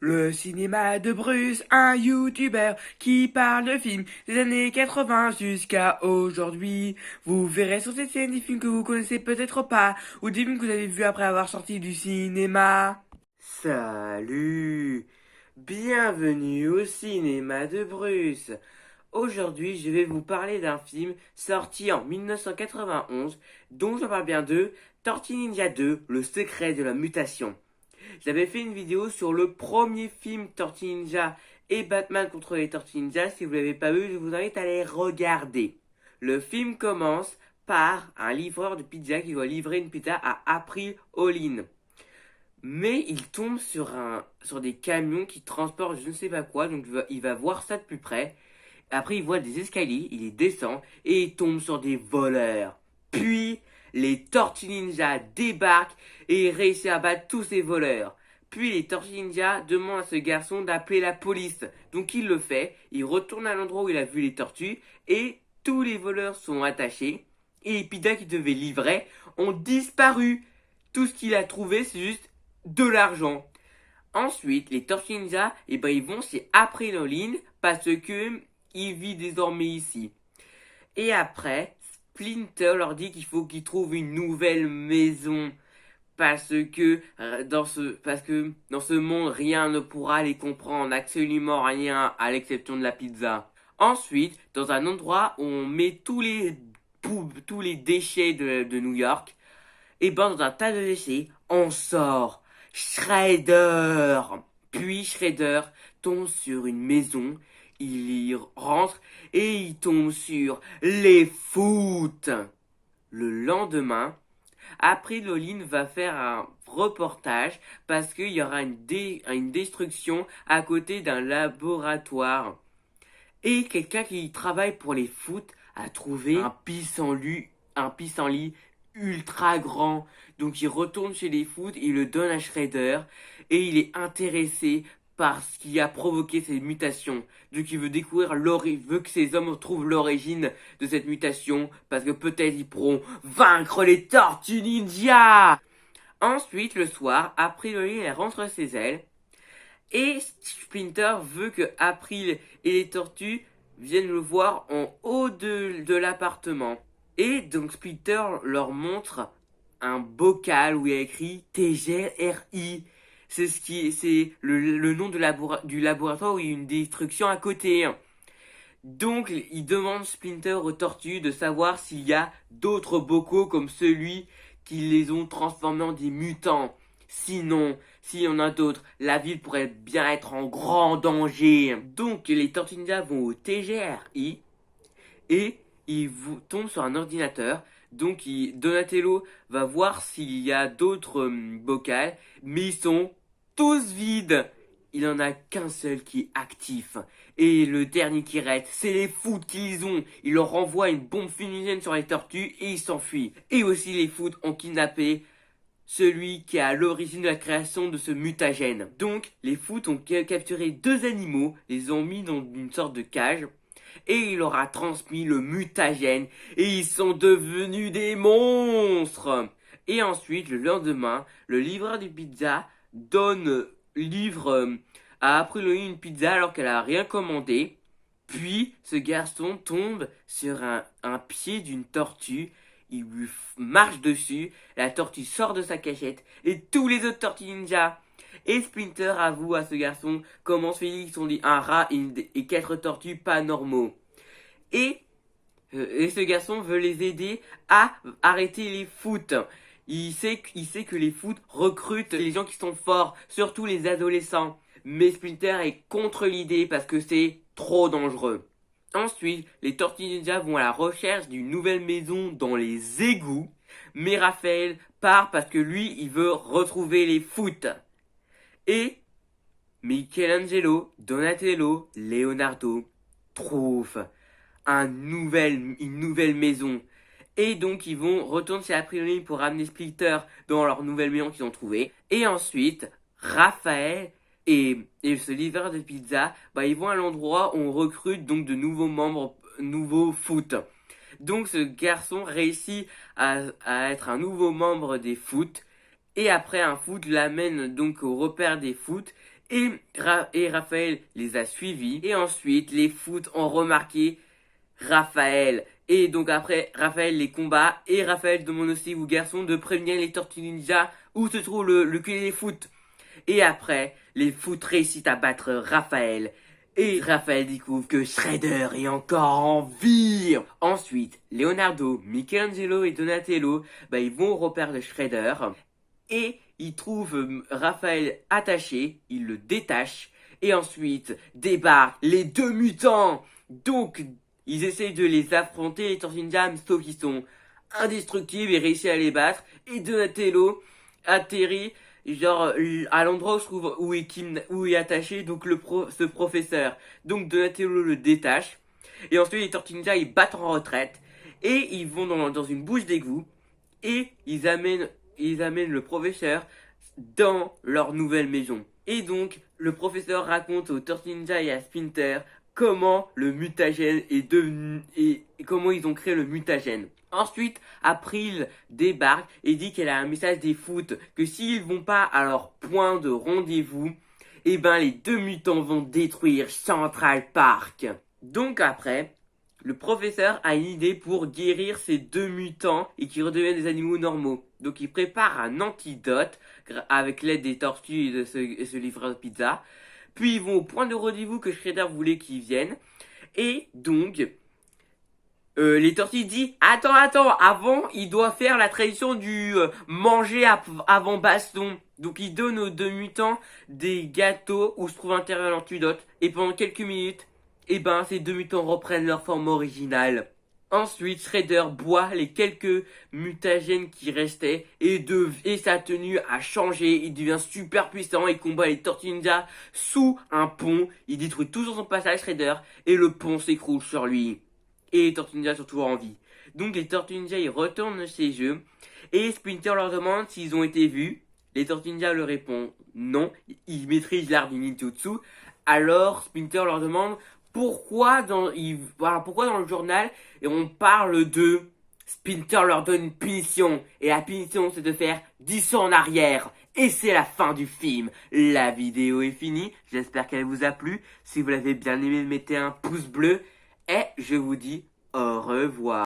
Le cinéma de Bruce, un youtubeur qui parle de films des années 80 jusqu'à aujourd'hui. Vous verrez sur cette chaîne des films que vous connaissez peut-être pas, ou des films que vous avez vus après avoir sorti du cinéma. Salut! Bienvenue au cinéma de Bruce. Aujourd'hui, je vais vous parler d'un film sorti en 1991, dont je parle bien de Tortue Ninja 2, Le secret de la mutation. J'avais fait une vidéo sur le premier film Tortue Ninja et Batman contre les Tortues Ninja. Si vous ne l'avez pas vu, je vous invite à les regarder. Le film commence par un livreur de pizza qui doit livrer une pizza à April O'Neil. Mais il tombe sur des camions qui transportent je ne sais pas quoi, donc il va voir ça de plus près. Après, il voit des escaliers, il y descend et il tombe sur des voleurs. Puis, les Tortues Ninja débarquent et réussissent à battre tous ces voleurs. Puis, les Tortues Ninja demandent à ce garçon d'appeler la police. Donc, il le fait, il retourne à l'endroit où il a vu les tortues et tous les voleurs sont attachés. Et les pizzas qu'il devait livrer ont disparu. Tout ce qu'il a trouvé, c'est juste de l'argent. Ensuite, les Tortues Ninja, ils vont chez April O'Neil parce que il vit désormais ici. Et après, Splinter leur dit qu'il faut qu'ils trouvent une nouvelle maison parce que dans ce monde, rien ne pourra les comprendre, absolument rien, à l'exception de la pizza. Ensuite, dans un endroit où on met tous les déchets de New York, et dans un tas de déchets, on sort Shredder. Puis Shredder tombe sur une maison, il y rentre et il tombe sur les foot. Le lendemain, April O'Neil va faire un reportage parce qu'il y aura une destruction à côté d'un laboratoire. Et quelqu'un qui travaille pour les foot a trouvé un pissenlit ultra grand. Donc il retourne chez les foot, il le donne à Shredder et il est intéressé par ce qui a provoqué ces mutations. Donc il veut que ces hommes trouvent l'origine de cette mutation parce que peut-être ils pourront vaincre les Tortues Ninja. Ensuite, le soir, April O'Neil rentre chez elle et Splinter veut que April et les tortues viennent le voir en haut de l'appartement. Et donc Splinter leur montre un bocal où il y a écrit TGRI. C'est le nom du laboratoire où il y a une destruction à côté. Donc il demande Splinter aux tortues de savoir s'il y a d'autres bocaux comme celui qui les ont transformés en des mutants. Sinon, s'il y en a d'autres, la ville pourrait bien être en grand danger. Donc les Tortues Ninja vont au TGRI et ils tombent sur un ordinateur. Donc Donatello va voir s'il y a d'autres bocals, mais ils sont tous vides. Il n'y en a qu'un seul qui est actif. Et le dernier qui reste, c'est les foot qu'ils ont. Ils leur envoient une bombe fumigène sur les tortues et ils s'enfuient. Et aussi les foot ont kidnappé celui qui est à l'origine de la création de ce mutagène. Donc, les foot ont capturé deux animaux, les ont mis dans une sorte de cage, et il leur a transmis le mutagène, et ils sont devenus des monstres. Et ensuite, le lendemain, le livreur de pizza livre à April O'Neil une pizza alors qu'elle a rien commandé. Puis, ce garçon tombe sur un pied d'une tortue. Il lui marche dessus, la tortue sort de sa cachette, et tous les autres tortues ninja. Et Splinter avoue à ce garçon comment se fait qu'ils sont un rat et quatre tortues pas normaux. Et ce garçon veut les aider à arrêter les foot. Il sait que les foot recrutent les gens qui sont forts, surtout les adolescents. Mais Splinter est contre l'idée parce que c'est trop dangereux. Ensuite, les Tortues Ninja vont à la recherche d'une nouvelle maison dans les égouts. Mais Raphaël part parce que lui, il veut retrouver les foot. Et Michelangelo, Donatello, Leonardo trouvent une nouvelle maison. Et donc ils vont retourner chez April O'Neil pour ramener Splinter dans leur nouvelle maison qu'ils ont trouvée. Et ensuite, Raphaël et ce livreur de pizza, ils vont à l'endroit où on recrute donc de nouveaux membres, nouveaux foot. Donc ce garçon réussit à être un nouveau membre des foot. Et après un foot l'amène donc au repère des foot. Et Raphaël les a suivis. Et ensuite, les foot ont remarqué Raphaël. Et donc après, Raphaël les combat. Et Raphaël demande aussi aux garçons de prévenir les Tortues Ninja où se trouve le QG des foot. Et après, les foot réussissent à battre Raphaël. Et Raphaël découvre que Shredder est encore en vie. Ensuite, Leonardo, Michelangelo et Donatello, ils vont au repère de Shredder. Et ils trouvent Raphaël attaché, ils le détachent. Et ensuite, débarquent les deux mutants. Donc, ils essayent de les affronter, les Tortues Ninja, sauf qu'ils sont indestructibles et réussissent à les battre. Et Donatello atterrit genre à l'endroit où est attaché donc ce professeur. Donc Donatello le détache. Et ensuite les Tortues Ninja ils battent en retraite. Et ils vont dans une bouche d'égout. Et ils amènent le professeur dans leur nouvelle maison. Et donc, le professeur raconte aux Tortues Ninja et à Splinter comment le mutagène est devenu et comment ils ont créé le mutagène. Ensuite, April débarque et dit qu'elle a un message des foot que s'ils vont pas à leur point de rendez-vous, les deux mutants vont détruire Central Park. Donc après, le professeur a une idée pour guérir ces deux mutants et qui redeviennent des animaux normaux. Donc il prépare un antidote avec l'aide des tortues et de ce livreur de pizza. Puis ils vont au point de rendez-vous que Shredder voulait qu'ils viennent. Et donc, les tortues disent attends, avant il doit faire la tradition du manger avant baston. Donc il donne aux deux mutants des gâteaux où se trouve à l'intérieur l'antidote. Et pendant quelques minutes, ces deux mutants reprennent leur forme originale. Ensuite, Shredder boit les quelques mutagènes qui restaient et sa tenue a changé. Il devient super puissant et combat les Tortues Ninja sous un pont. Il détruit tout sur son passage, Shredder, et le pont s'écroule sur lui. Et les Tortues Ninja sont toujours en vie. Donc les Tortues Ninja ils retournent chez eux et Splinter leur demande s'ils ont été vus. Les Tortues Ninja leur répondent non, ils maîtrisent l'art du ninjutsu. Alors Splinter leur demande pourquoi dans le journal et on parle de Splinter leur donne une punition et la punition c'est de faire 10 ans en arrière et c'est la fin du film. La vidéo est finie, j'espère qu'elle vous a plu. Si vous l'avez bien aimé, mettez un pouce bleu et je vous dis au revoir.